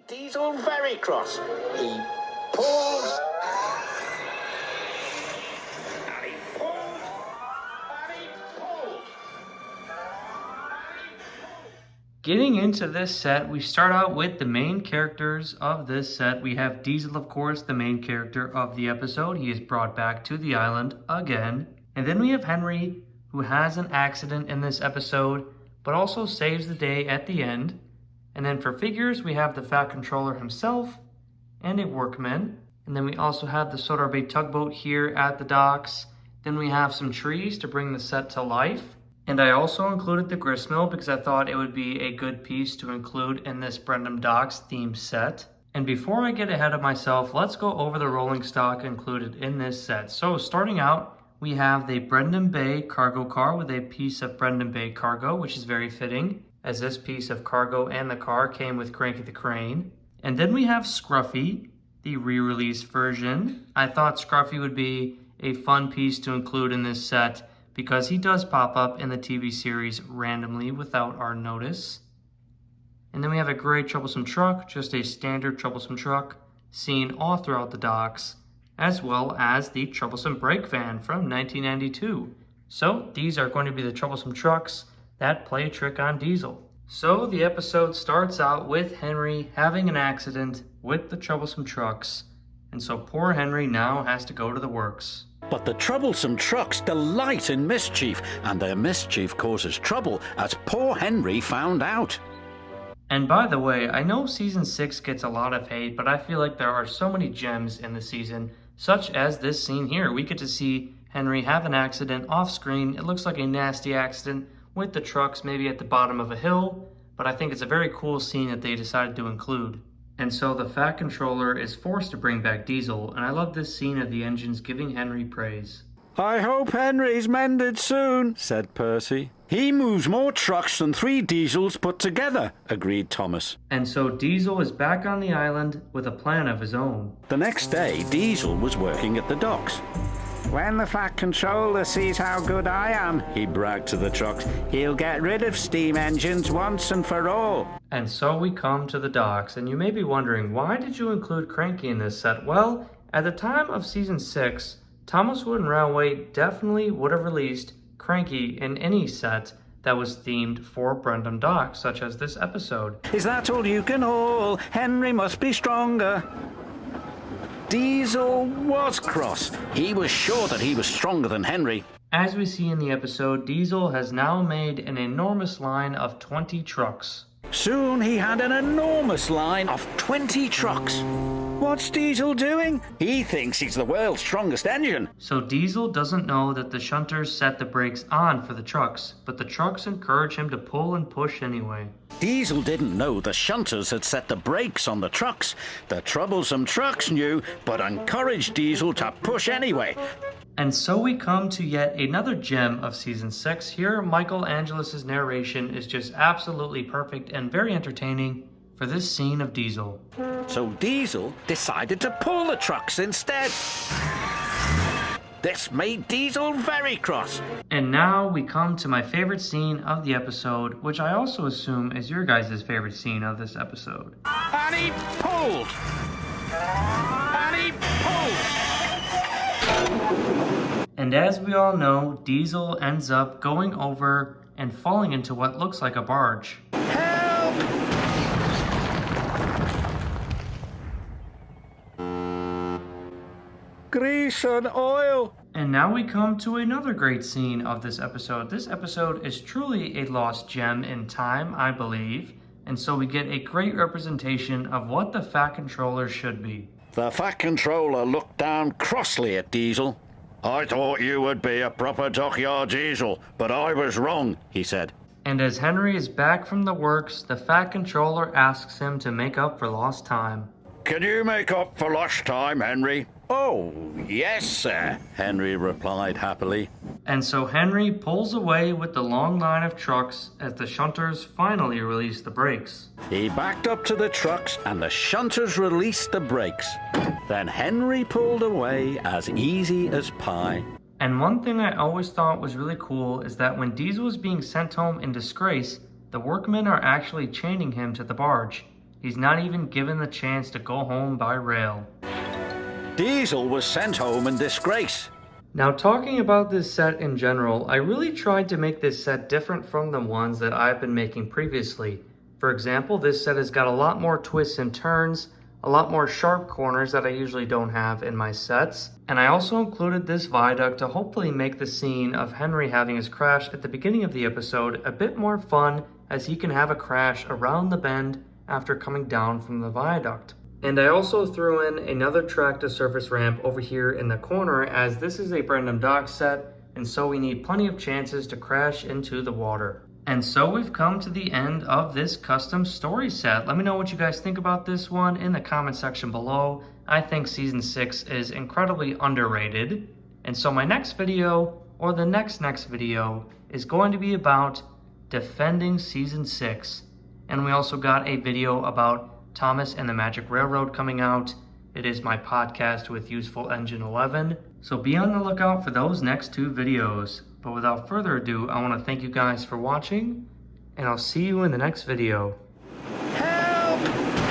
Diesel very cross. He pulls. And he pulls. And he pulls. Getting into this set, we start out with the main characters of this set. We have Diesel, of course, the main character of the episode. He is brought back to the island again. And then we have Henry, who has an accident in this episode, but also saves the day at the end. And then for figures, we have the Fat Controller himself and a workman. And then we also have the Sodor Bay tugboat here at the docks. Then we have some trees to bring the set to life. And I also included the gristmill because I thought it would be a good piece to include in this Brendam Docks themed set. And before I get ahead of myself, let's go over the rolling stock included in this set. So starting out, we have the Brendam Bay cargo car with a piece of Brendam Bay cargo, which is very fitting, as this piece of cargo and the car came with Cranky the Crane. And then we have Scruffy, the re-release version. I thought Scruffy would be a fun piece to include in this set because he does pop up in the TV series randomly without our notice. And then we have a gray troublesome truck, just a standard troublesome truck, seen all throughout the docks, as well as the troublesome brake van from 1992. So these are going to be the troublesome trucks that play a trick on Diesel. So the episode starts out with Henry having an accident with the troublesome trucks, and so poor Henry now has to go to the works. But the troublesome trucks delight in mischief, and their mischief causes trouble, as poor Henry found out. And by the way, I know Season 6 gets a lot of hate, but I feel like there are so many gems in the season, such as this scene here. We get to see Henry have an accident off screen. It looks like a nasty accident with the trucks maybe at the bottom of a hill, but I think it's a very cool scene that they decided to include. And so the Fat Controller is forced to bring back Diesel, and I love this scene of the engines giving Henry praise. "I hope Henry's mended soon," said Percy. "He moves more trucks than 3 Diesels put together," agreed Thomas. And so Diesel is back on the island with a plan of his own. The next day, Diesel was working at the docks. "When the Fat Controller sees how good I am," he bragged to the trucks, "he'll get rid of steam engines once and for all." And so we come to the docks, and you may be wondering, why did you include Cranky in this set? Well, at the time of Season 6, Thomas Wooden Railway definitely would have released Cranky in any set that was themed for Brendam Docks, such as this episode. "Is that all you can haul? Henry must be stronger." Diesel was cross. He was sure that he was stronger than Henry. As we see in the episode, Diesel has now made an enormous line of 20 trucks. Soon he had an enormous line of 20 trucks. What's Diesel doing? He thinks he's the world's strongest engine. So Diesel doesn't know that the shunters set the brakes on for the trucks, but the trucks encourage him to pull and push anyway. Diesel didn't know the shunters had set the brakes on the trucks. The troublesome trucks knew, but encouraged Diesel to push anyway. And so we come to yet another gem of Season 6. Here, Michael Angelus's narration is just absolutely perfect and very entertaining for this scene of Diesel. So Diesel decided to pull the trucks instead. This made Diesel very cross. And now we come to my favorite scene of the episode, which I also assume is your guys' favorite scene of this episode. And he pulled. And he pulled. And as we all know, Diesel ends up going over and falling into what looks like a barge. Help! Grease and oil. And now we come to another great scene of this episode. This episode is truly a lost gem in time, I believe. And so we get a great representation of what the Fat Controller should be. The Fat Controller looked down crossly at Diesel. "I thought you would be a proper dockyard Diesel, but I was wrong," he said. And as Henry is back from the works, the Fat Controller asks him to make up for lost time. "Can you make up for lost time, Henry?" "Oh, yes, sir," Henry replied happily. And so Henry pulls away with the long line of trucks as the shunters finally release the brakes. He backed up to the trucks and the shunters released the brakes. Then Henry pulled away as easy as pie. And one thing I always thought was really cool is that when Diesel is being sent home in disgrace, the workmen are actually chaining him to the barge. He's not even given the chance to go home by rail. Diesel was sent home in disgrace. Now, talking about this set in general, I really tried to make this set different from the ones that I've been making previously. For example, this set has got a lot more twists and turns, a lot more sharp corners that I usually don't have in my sets. And I also included this viaduct to hopefully make the scene of Henry having his crash at the beginning of the episode a bit more fun, as he can have a crash around the bend after coming down from the viaduct. And I also threw in another track to surface ramp over here in the corner, as this is a Brandom Docks set, and so we need plenty of chances to crash into the water. And so we've come to the end of this custom story set. Let me know what you guys think about this one in the comment section below. I think Season 6 is incredibly underrated. And so my next video, or the next video, is going to be about defending Season 6. And we also got a video about Thomas and the Magic Railroad coming out. It is my podcast with Useful Engine 11. So be on the lookout for those next 2 videos. But without further ado, I want to thank you guys for watching, and I'll see you in the next video. Help!